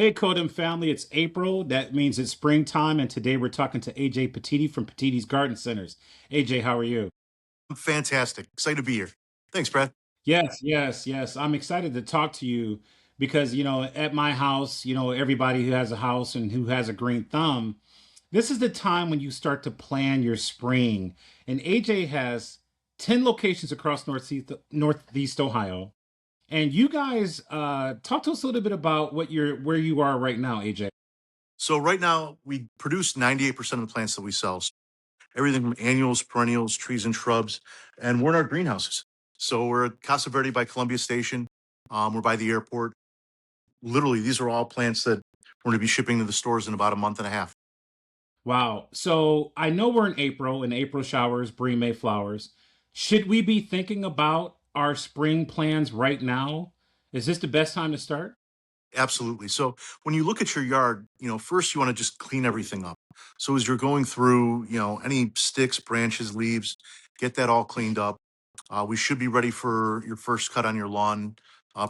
Hey, Codem family, it's April. That means it's springtime, and today we're talking to AJ Petitti from Petitti'S Garden Centers. AJ, how are you? Fantastic. Excited to be here. Thanks, Brad. Yes. I'm excited to talk to you because, at my house, everybody who has a house and who has a green thumb, this is the time when you start to plan your spring. And AJ has 10 locations across Northeast Ohio. And you guys talk to us a little bit about where you are right now, AJ. So right now we produce 98% of the plants that we sell. So everything from annuals, perennials, trees and shrubs, and we're in our greenhouses. So we're at Casa Verde by Columbia Station. We're by the airport. Literally, these are all plants that we're going to be shipping to the stores in about a month and a half. Wow. So I know we're in April, and April showers bring May flowers. Should we be thinking about our spring plans right now? Is this the best time to start? Absolutely. So when you look at your yard, first you want to just clean everything up. So as you're going through, any sticks, branches, leaves, get that all cleaned up. We should be ready for your first cut on your lawn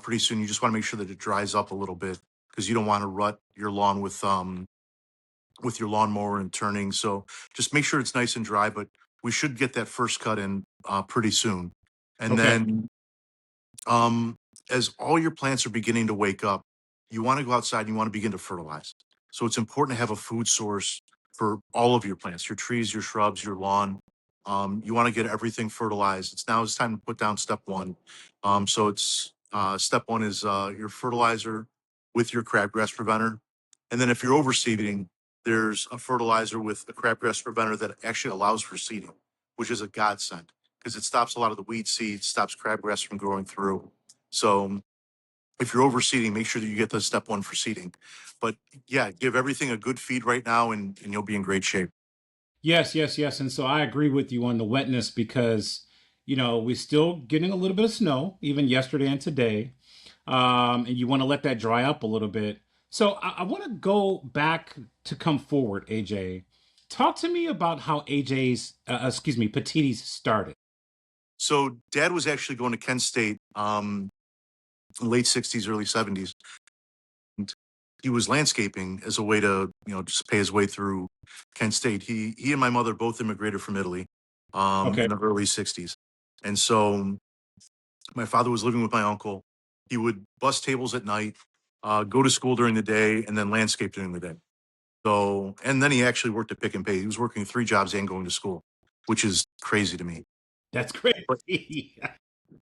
pretty soon. You just want to make sure that it dries up a little bit because you don't want to rut your lawn with your lawnmower and turning. So just make sure it's nice and dry. But we should get that first cut in pretty soon, and Okay. then um, as all your plants are beginning to wake up, you want to go outside and you want to begin to fertilize. So it's important to have a food source for all of your plants, your trees, your shrubs, your lawn. You want to get everything fertilized. It's time to put down step one. So it's step one is your fertilizer with your crabgrass preventer. And then if you're overseeding, there's a fertilizer with a crabgrass preventer that actually allows for seeding, which is a godsend because it stops a lot of the weed seeds, stops crabgrass from growing through. So if you're overseeding, make sure that you get the step one for seeding. But yeah, give everything a good feed right now and you'll be in great shape. Yes. And so I agree with you on the wetness because, we're still getting a little bit of snow, even yesterday and today. And you want to let that dry up a little bit. So I want to go back to come forward, AJ. Talk to me about how Petitti's started. So dad was actually going to Kent State late 60s, early 70s. And he was landscaping as a way to, just pay his way through Kent State. He and my mother both immigrated from Italy Okay. in the early 60s. And so my father was living with my uncle. He would bus tables at night, go to school during the day, and then landscape during the day. So, and then he actually worked at Pick and Pay. He was working three jobs and going to school, which is crazy to me. That's But crazy.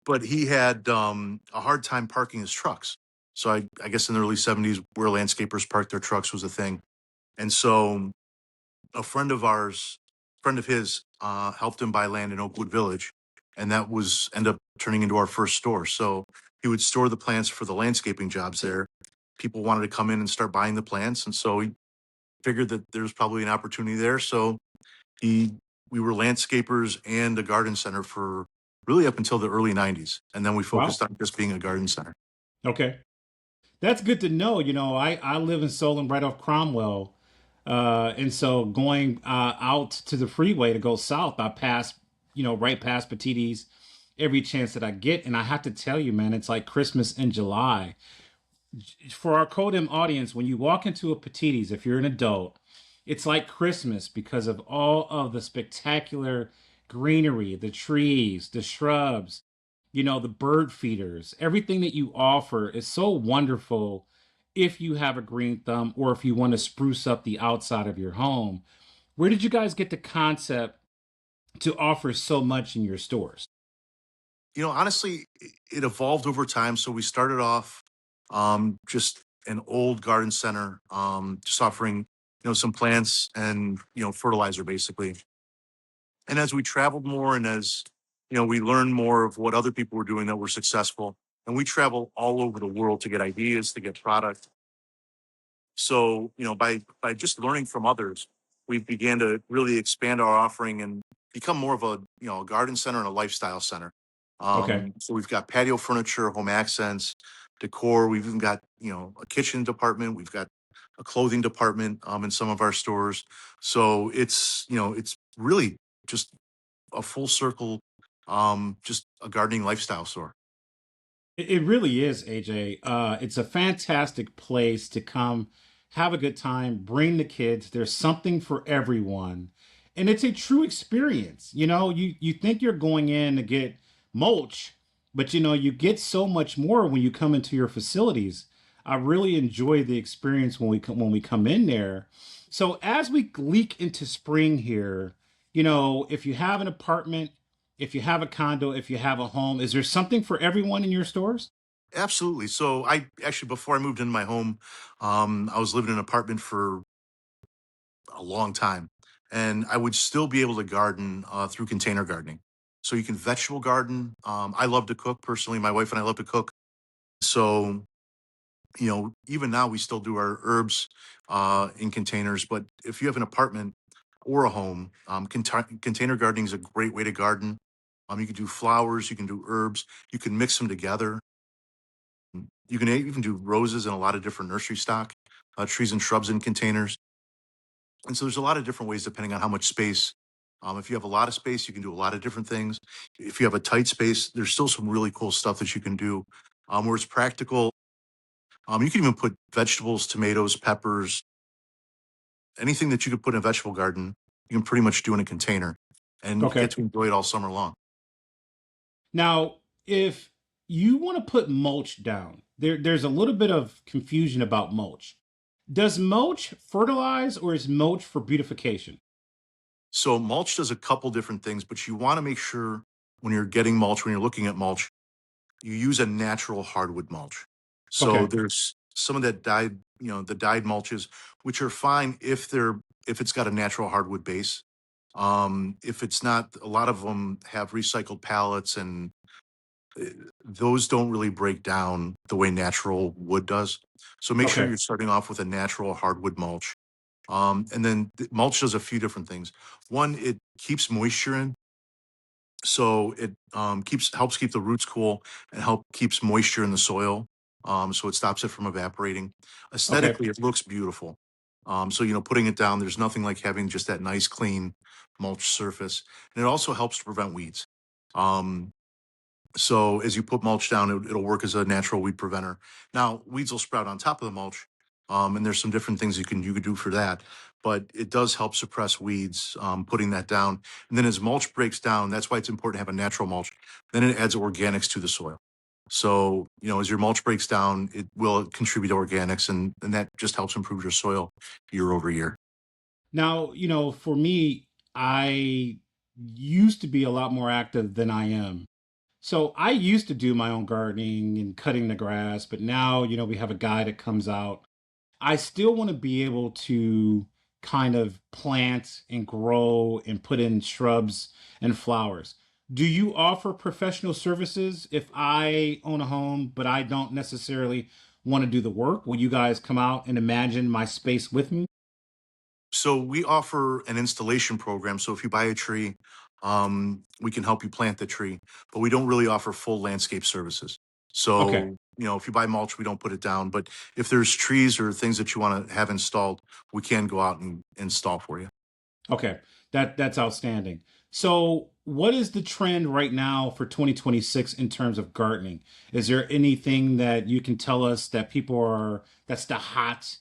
but he had a hard time parking his trucks. So I guess in the early 70s, where landscapers parked their trucks was a thing. And so a friend of his, helped him buy land in Oakwood Village, and that was end up turning into our first store. So he would store the plants for the landscaping jobs there. People wanted to come in and start buying the plants, and so he figured that there's probably an opportunity there. So he we were landscapers and a garden center for really up until the early 90s, and then we Wow. focused on just being a garden center. Okay. That's good to know. I live in Solon right off Cromwell. And so going out to the freeway to go south, I pass, right past Petitti's every chance that I get. And I have to tell you, man, it's like Christmas in July. For our Codem audience, when you walk into a Petitti's, if you're an adult, it's like Christmas because of all of the spectacular greenery, the trees, the shrubs, the bird feeders. Everything that you offer is so wonderful if you have a green thumb or if you want to spruce up the outside of your home. Where did you guys get the concept to offer so much in your stores? Honestly, it evolved over time. So we started off just an old garden center, just offering, some plants and, fertilizer basically. And as we traveled more and as, we learned more of what other people were doing that were successful, and we travel all over the world to get ideas, to get product. So, by just learning from others, we began to really expand our offering and become more of a garden center and a lifestyle center. Okay. So we've got patio furniture, home accents, decor. We've even got, a kitchen department. We've got a clothing department in some of our stores. So it's really just a full circle, just a gardening lifestyle store. It really is, AJ. It's a fantastic place to come, have a good time, bring the kids. There's something for everyone, and it's a true experience. You think you're going in to get mulch, but you get so much more when you come into your facilities. I really enjoy the experience when we come in there. So as we leak into spring here, if you have an apartment, if you have a condo, if you have a home, is there something for everyone in your stores? Absolutely. So I actually, before I moved into my home, I was living in an apartment for a long time, and I would still be able to garden through container gardening. So you can vegetable garden. I love to cook personally. My wife and I love to cook. So even now we still do our herbs in containers. But if you have an apartment or a home, container gardening is a great way to garden. You can do flowers, you can do herbs, you can mix them together. You can even do roses and a lot of different nursery stock, trees and shrubs in containers. And so there's a lot of different ways depending on how much space. If you have a lot of space, you can do a lot of different things. If you have a tight space, there's still some really cool stuff that you can do where it's practical. You can even put vegetables, tomatoes, peppers, anything that you could put in a vegetable garden, you can pretty much do in a container and you get Okay. to enjoy it all summer long. Now, if you want to put mulch down, there's a little bit of confusion about mulch. Does mulch fertilize or is mulch for beautification? So mulch does a couple different things, but you want to make sure when you're getting mulch, when you're looking at mulch, you use a natural hardwood mulch. So Okay. there's some of that dyed, the dyed mulches, which are fine if it's got a natural hardwood base. If it's not, a lot of them have recycled pallets, and uh, those don't really break down the way natural wood does. So make sure Okay. you're starting off with a natural hardwood mulch. And then mulch does a few different things. One, it keeps moisture in, so it keeps helps keep the roots cool and help keeps moisture in the soil. So it stops it from evaporating. Okay. Aesthetically, it looks beautiful. So putting it down, there's nothing like having just that nice clean mulch surface, and it also helps to prevent weeds. Um, so as you put mulch down, it'll work as a natural weed preventer. Now, weeds will sprout on top of the mulch, and there's some different things you could do for that. But it does help suppress weeds, putting that down. And then as mulch breaks down, that's why it's important to have a natural mulch. Then it adds organics to the soil. So as your mulch breaks down, it will contribute to organics, and that just helps improve your soil year over year. Now, for me, I used to be a lot more active than I am. So I used to do my own gardening and cutting the grass, but now, we have a guy that comes out. I still want to be able to kind of plant and grow and put in shrubs and flowers. Do you offer professional services if I own a home, but I don't necessarily want to do the work? Will you guys come out and imagine my space with me? So we offer an installation program. So if you buy a tree, we can help you plant the tree, but we don't really offer full landscape services. Okay. So, if you buy mulch, we don't put it down. But if there's trees or things that you want to have installed, we can go out and install for you. Okay. That's outstanding. So, what is the trend right now for 2026 in terms of gardening? Is there anything that you can tell us that people are that's the hot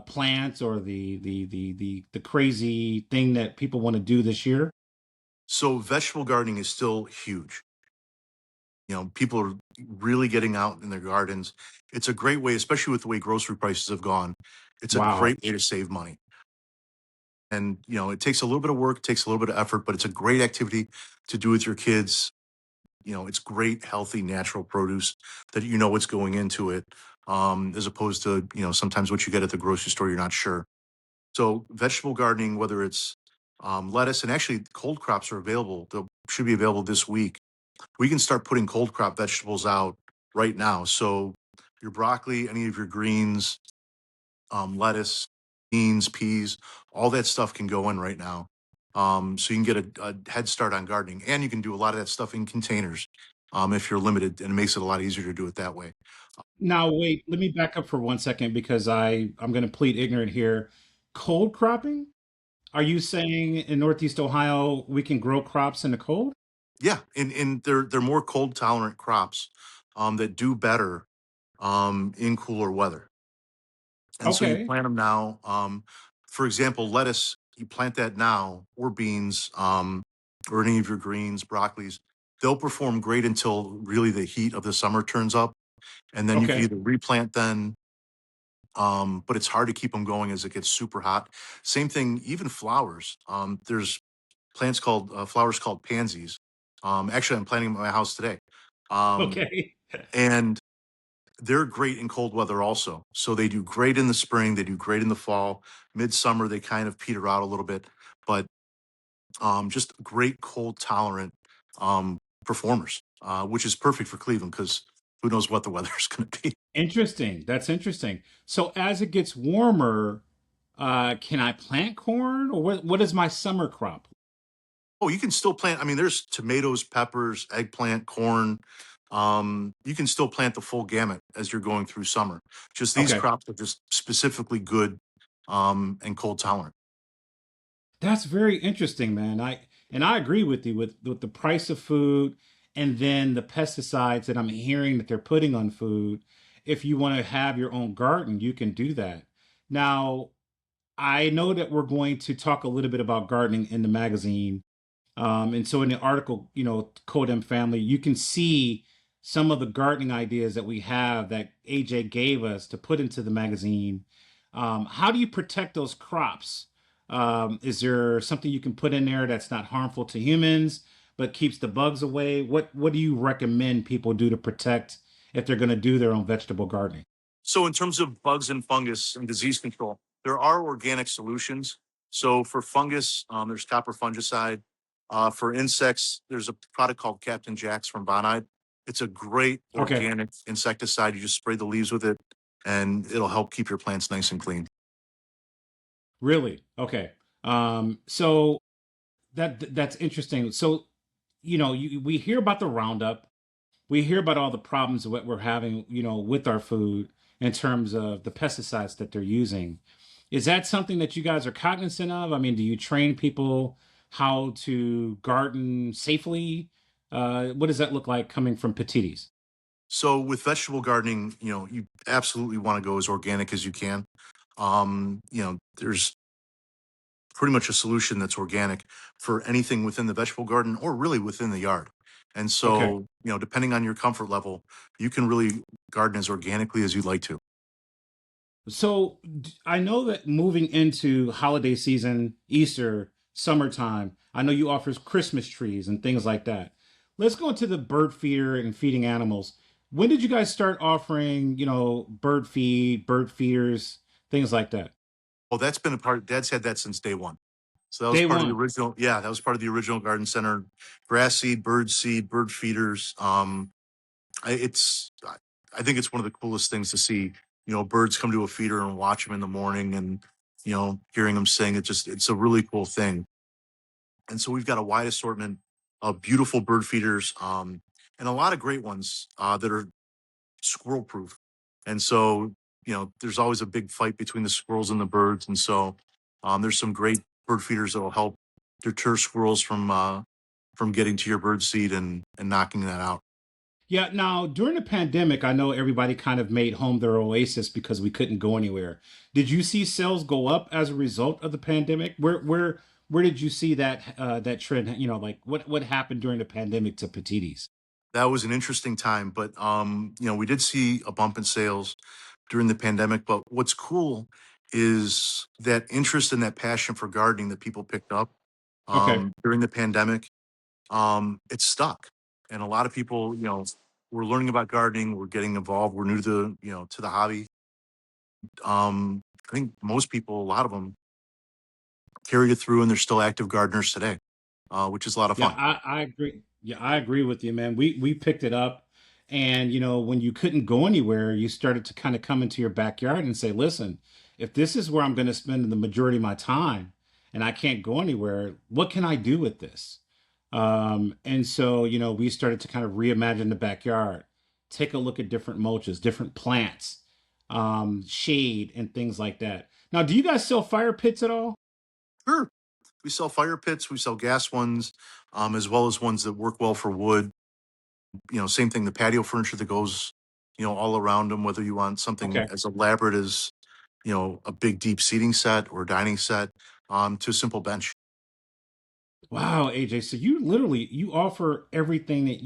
plants or the crazy thing that people want to do this year? So vegetable gardening is still huge. People are really getting out in their gardens. It's a great way, especially with the way grocery prices have gone. It's a Wow. great way to save money. And, it takes a little bit of work, takes a little bit of effort, but it's a great activity to do with your kids. It's great, healthy, natural produce that you know what's going into it, as opposed to, sometimes what you get at the grocery store, you're not sure. So, vegetable gardening, whether it's lettuce, and actually cold crops are available, they should be available this week. We can start putting cold crop vegetables out right now. So, your broccoli, any of your greens, lettuce, beans, peas, all that stuff can go in right now. So you can get a head start on gardening, and you can do a lot of that stuff in containers if you're limited, and it makes it a lot easier to do it that way. Now, wait, let me back up for 1 second because I'm going to plead ignorant here. Cold cropping? Are you saying in Northeast Ohio we can grow crops in the cold? Yeah, and they're more cold tolerant crops. that do better in cooler weather. And so you Okay. plant them now. For example, lettuce, you plant that now, or beans, or any of your greens, broccolis. They'll perform great until really the heat of the summer turns up. And then you can Okay. either replant then, but it's hard to keep them going as it gets super hot. Same thing, even flowers. There's plants called flowers called pansies. Actually, I'm planting them at my house today. Um, Okay. and they're great in cold weather also. So they do great in the spring, they do great in the fall. Midsummer, they kind of peter out a little bit, but just great cold tolerant performers, which is perfect for Cleveland because who knows what the weather is going to be. Interesting. That's interesting. So as it gets warmer, can I plant corn, or what is my summer crop? Oh, you can still plant. I mean, there's tomatoes, peppers, eggplant, corn. You can still plant the full gamut as you're going through summer. Just these Okay. crops are just specifically good and cold tolerant. That's very interesting, man. I agree with you with the price of food and then the pesticides that I'm hearing that they're putting on food. If you want to have your own garden, you can do that. Now, I know that we're going to talk a little bit about gardening in the magazine. And so in the article, Codem Family, you can see some of the gardening ideas that we have that AJ gave us to put into the magazine. How do you protect those crops? Is there something you can put in there that's not harmful to humans but keeps the bugs away? What do you recommend people do to protect if they're going to do their own vegetable gardening? So, in terms of bugs and fungus and disease control, there are organic solutions. So, for fungus, there's copper fungicide. For insects, there's a product called Captain Jack's from Bonide. It's a great Okay, organic insecticide. You just spray the leaves with it, and it'll help keep your plants nice and clean. really? Okay. So that's interesting. So we hear about the Roundup. We hear about all the problems that we're having, with our food in terms of the pesticides that they're using. Is that something that you guys are cognizant of? I mean, do you train people how to garden safely? What does that look like coming from Petitti'S? So, with vegetable gardening, you absolutely want to go as organic as you can. There's pretty much a solution that's organic for anything within the vegetable garden or really within the yard. And Okay. so, depending on your comfort level, you can really garden as organically as you'd like to. So I know that moving into holiday season, Easter, summertime, I know you offers Christmas trees and things like that. Let's go into the bird feeder and feeding animals. When did you guys start offering, bird feeders, things like that? Well, that's been a part, Dad's had that since day one. So that was Day part of the one. original, yeah, that was part of the original garden center. Grass seed, bird feeders. I think it's one of the coolest things to see, birds come to a feeder and watch them in the morning and, hearing them sing. It's a really cool thing. And so we've got a wide assortment of beautiful bird feeders, and a lot of great ones that are squirrel proof. And so, there's always a big fight between the squirrels and the birds. And so there's some great bird feeders that will help deter squirrels from getting to your bird seed and knocking that out. Yeah, now during the pandemic, I know everybody kind of made home their oasis because we couldn't go anywhere. Did you see sales go up as a result of the pandemic? Where did you see that trend? Like what happened during the pandemic to Petitti's? That was an interesting time, but we did see a bump in sales during the pandemic. But what's cool is that interest and that passion for gardening that people picked up Okay. during the pandemic. It's stuck, and a lot of people, we're learning about gardening. We're getting involved. We're new to to the hobby. I think most people, a lot of them, carried it through, and they're still active gardeners today, which is a lot of Yeah, fun. I agree. Yeah, I agree with you, man. We picked it up, and when you couldn't go anywhere, you started to kind of come into your backyard and say, "Listen, if this is where I'm going to spend the majority of my time, and I can't go anywhere, what can I do with this?" And so we started to kind of reimagine the backyard, take a look at different mulches, different plants, shade, and things like that. Now, do you guys sell fire pits at all? Sure, we sell fire pits. We sell gas ones, as well as ones that work well for wood. Same thing, the patio furniture that goes, all around them, whether you want something Okay. as elaborate as, a big deep seating set or dining set, to a simple bench. Wow, AJ. So you literally you offer everything that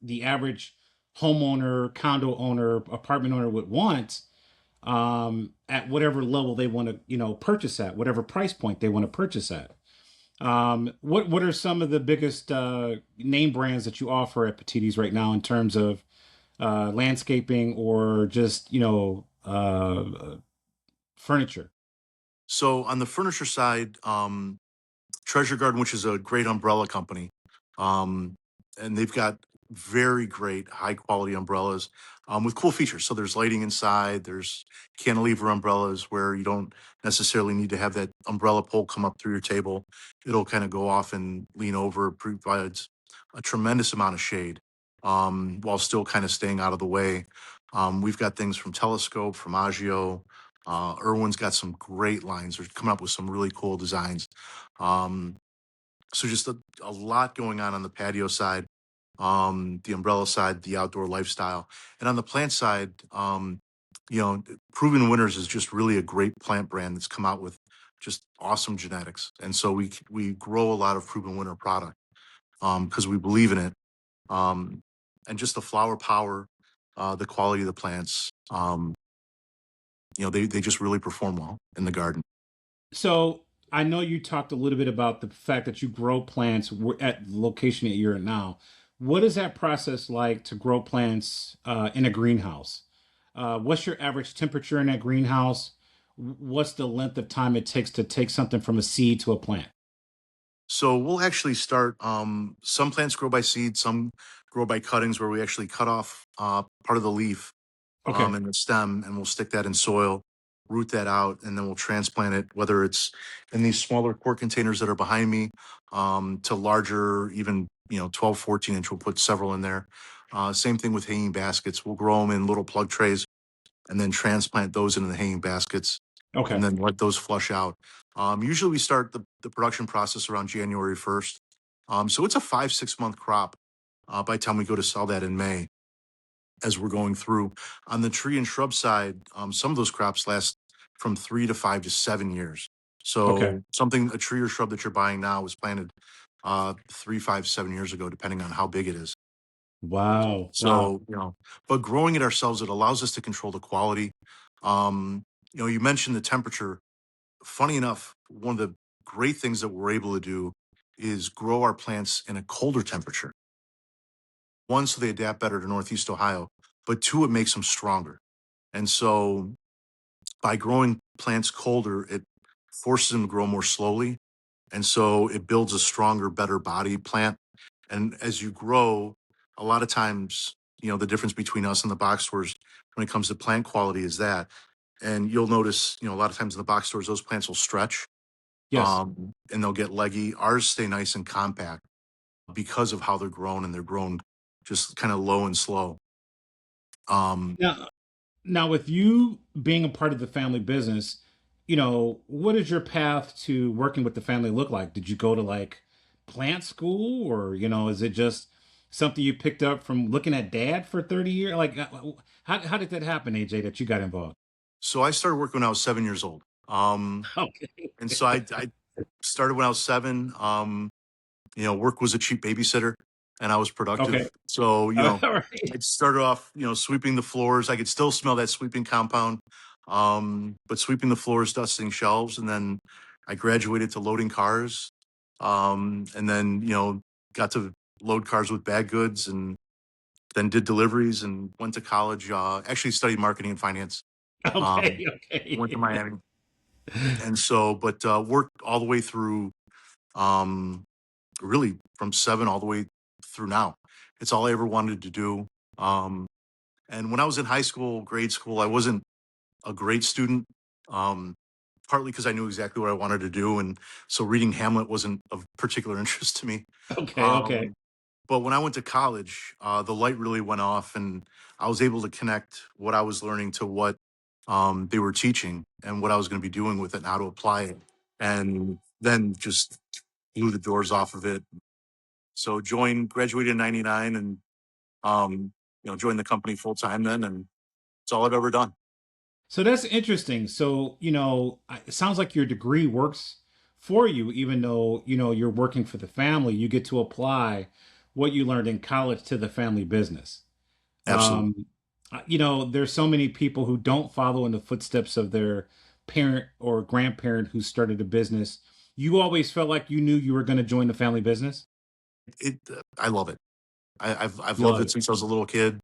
the average homeowner, condo owner, apartment owner would want at whatever level they want to purchase at, whatever price point they want to purchase at. What are some of the biggest name brands that you offer at Petitti's right now in terms of landscaping or just furniture? So on the furniture side, Treasure Garden, which is a great umbrella company, um, and they've got very great high quality umbrellas, with cool features. So there's lighting inside. There's cantilever umbrellas where you don't necessarily need to have that umbrella pole come up through your table. It'll kind of go off and lean over. Provides a tremendous amount of shade, while still kind of staying out of the way. We've got things from Telescope, from Agio. Irwin's got some great lines. They're coming up with some really cool designs. Um, so just a lot going on the patio side, the umbrella side, the outdoor lifestyle, and on the plant side, Proven Winners is just really a great plant brand that's come out with just awesome genetics, and so we grow a lot of Proven Winner product, because we believe in it, um, and just the flower power, the quality of the plants, they just really perform well in the garden. So I know you talked a little bit about the fact that you grow plants at the location that you're at now. What is that process like to grow plants in a greenhouse? What's your average temperature in that greenhouse? What's the length of time it takes to take something from a seed to a plant? So we'll actually start. Some plants grow by seed, some grow by cuttings, where we actually cut off part of the leaf, Okay. and the stem, and we'll stick that in soil, root that out, and then we'll transplant it. Whether it's in these smaller quart containers that are behind me, to larger, even 12, 14 inch. We'll put several in there. Same thing with hanging baskets. We'll grow them in little plug trays and then transplant those into the hanging baskets and Okay. then let those flush out. Usually we start the production process around January 1st. So it's a 5, 6 month crop by the time we go to sell that in May as we're going through. On the tree and shrub side, some of those crops last from 3 to 5 to 7 years. Okay. So a tree or shrub that you're buying now was planted 3, 5, 7 years ago, depending on how big it is. Wow. Wow. So, but growing it ourselves, it allows us to control the quality. You mentioned the temperature. Funny enough, one of the great things that we're able to do is grow our plants in a colder temperature. One, so they adapt better to Northeast Ohio, but two, it makes them stronger. And so by growing plants colder, it forces them to grow more slowly. And so it builds a stronger, better body plant. And as you grow, a lot of times, the difference between us and the box stores when it comes to plant quality is that. And you'll notice, a lot of times in the box stores, those plants will stretch, Yes. and they'll get leggy. Ours stay nice and compact because of how they're grown, and they're grown just kind of low and slow. Um, Now, Now, with you being a part of the family business, what does your path to working with the family look like? Did you go to like plant school or, is it just something you picked up from looking at dad for 30 years? Like, how did that happen, AJ, that you got involved? so I started working when I was 7 years old. Okay. And so I started when I was seven. Work was a cheap babysitter and I was Okay. productive. So, All right. I started off, sweeping the floors. I could still smell that sweeping compound, but sweeping the floors, dusting shelves. And then I graduated to loading cars, and then, got to load cars with bag goods and then did deliveries and went to college. Actually studied marketing and finance. Um, Okay. Went to Okay. Miami. And so, but worked all the way through, um, really from seven all the way through now. It's all I ever wanted to do. Um, and when I was in high school, grade school, I wasn't a great student, um, partly because I knew exactly what I wanted to do. And so reading Hamlet wasn't of particular interest to me. Okay. Okay. Um, but when I went to college, the light really went off, and I was able to connect what I was learning to what, they were teaching and what I was going to be doing with it and how to apply it. And then just blew the doors off of it. So graduated in '99, and Joined the company full time then, and it's all I've ever done. So that's interesting. So, it sounds like your degree works for you, even though, you're working for the family. You get to apply what you learned in college to the family business. Absolutely. Um, there's so many people who don't follow in the footsteps of their parent or grandparent who started a business. You always felt like you knew you were going to join the family business. I love it. I've You loved love it it. since I was a little kid.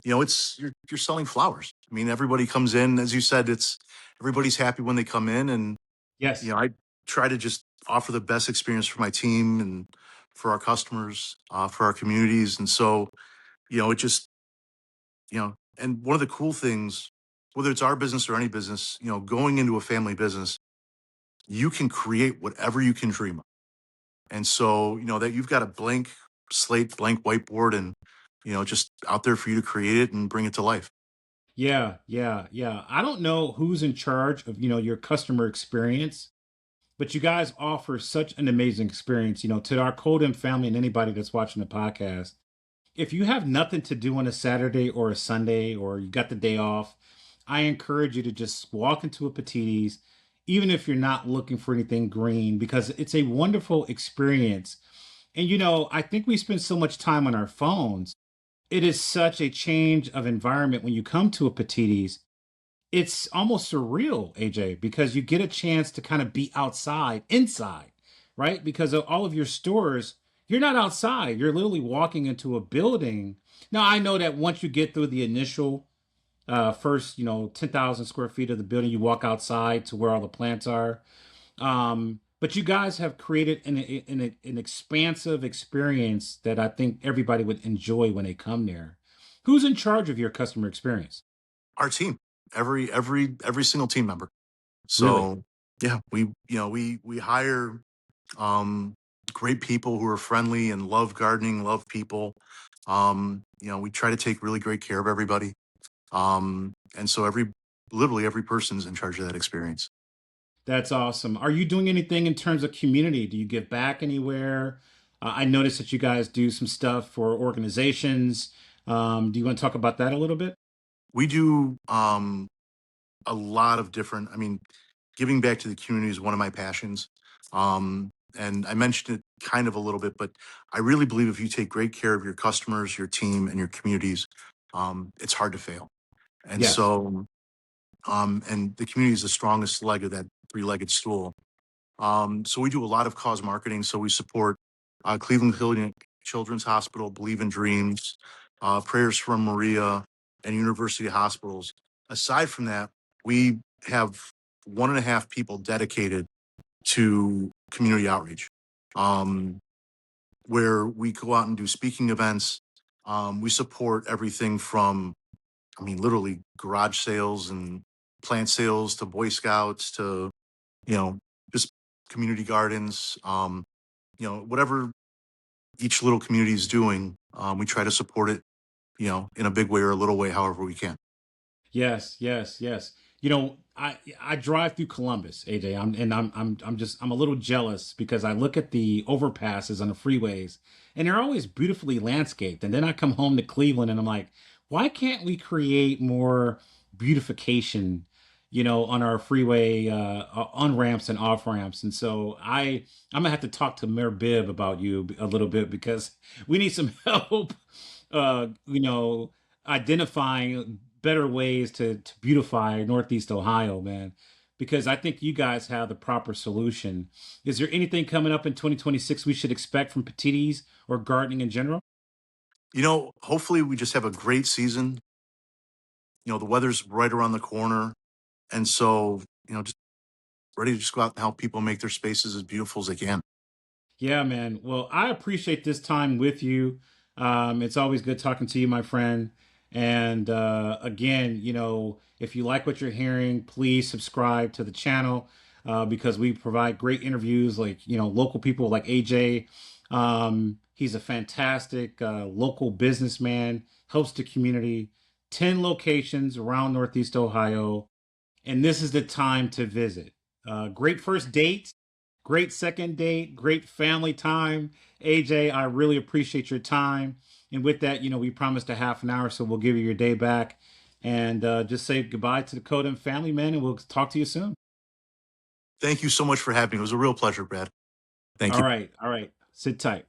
It's you're selling flowers. I mean, everybody comes in, as you said, it's everybody's happy when they come in, and Yes. I try to just offer the best experience for my team and for our customers, for our communities, and so it just and one of the cool things, whether it's our business or any business, going into a family business, you can create whatever you can dream of. And so, that you've got a blank slate, blank whiteboard, and, just out there for you to create it and bring it to life. Yeah, yeah, yeah. I don't know who's in charge of, your customer experience, but you guys offer such an amazing experience, to our Codem family and anybody that's watching the podcast. If you have nothing to do on a Saturday or a Sunday, or you got the day off, I encourage you to just walk into a Petitti'S, even if you're not looking for anything green, because it's a wonderful experience. And I think we spend so much time on our phones. It is such a change of environment when you come to a Petitti'S. It's almost surreal, AJ, because you get a chance to kind of be outside, inside, right? Because of all of your stores, you're not outside. You're literally walking into a building. Now, I know that once you get through the initial first, 10,000 square feet of the building, you walk outside to where all the plants are. But you guys have created an expansive experience that I think everybody would enjoy when they come there. Who's in charge of your customer experience? Our team, every single team member. Really? So yeah, we hire um, great people who are friendly and love gardening, love people. We try to take really great care of everybody. And so literally every person's in charge of that experience. That's awesome. Are you doing anything in terms of community? Do you give back anywhere? I noticed that you guys do some stuff for organizations. Do you want to talk about that a little bit? We do a lot of different. I mean, giving back to the community is one of my passions. And I mentioned it kind of a little bit, but I really believe if you take great care of your customers, your team, and your communities, it's hard to fail. And Yes. so, and the community is the strongest leg of that three-legged stool. So we do a lot of cause marketing. So we support Cleveland Clinic Children's Hospital, Believe in Dreams, Prayers from Maria, and University Hospitals. Aside from that, we have 1.5 people dedicated to community outreach, um, where we go out and do speaking events. We support everything from, I mean, literally garage sales and plant sales to Boy Scouts to, you know, just community gardens. Whatever each little community is doing, we try to support it, in a big way or a little way, however we can. Yes, yes, yes. I drive through Columbus, AJ. I'm a little jealous because I look at the overpasses on the freeways and they're always beautifully landscaped. And then I come home to Cleveland and I'm like, why can't we create more beautification, on our freeway on ramps and off ramps? And so I'm gonna have to talk to Mayor Bibb about you a little bit because we need some help uh, you know, identifying better ways to beautify Northeast Ohio, man. Because I think you guys have the proper solution. Is there anything coming up in 2026 we should expect from Petitti'S or gardening in general? Hopefully we just have a great season. The weather's right around the corner. And so, just ready to just go out and help people make their spaces as beautiful as they can. Yeah, man. Well, I appreciate this time with you. It's always good talking to you, my friend. And again, if you like what you're hearing, please subscribe to the channel because we provide great interviews like, local people like AJ. He's a fantastic local businessman, helps the community, 10 locations around Northeast Ohio. And this is the time to visit. Great first date, great second date, great family time. AJ, I really appreciate your time. And with that, we promised a half an hour, so we'll give you your day back, and just say goodbye to the Coda family, man, and we'll talk to you soon. Thank you so much for having me. It was a real pleasure, Brad. Thank All you. right, all right. Sit tight.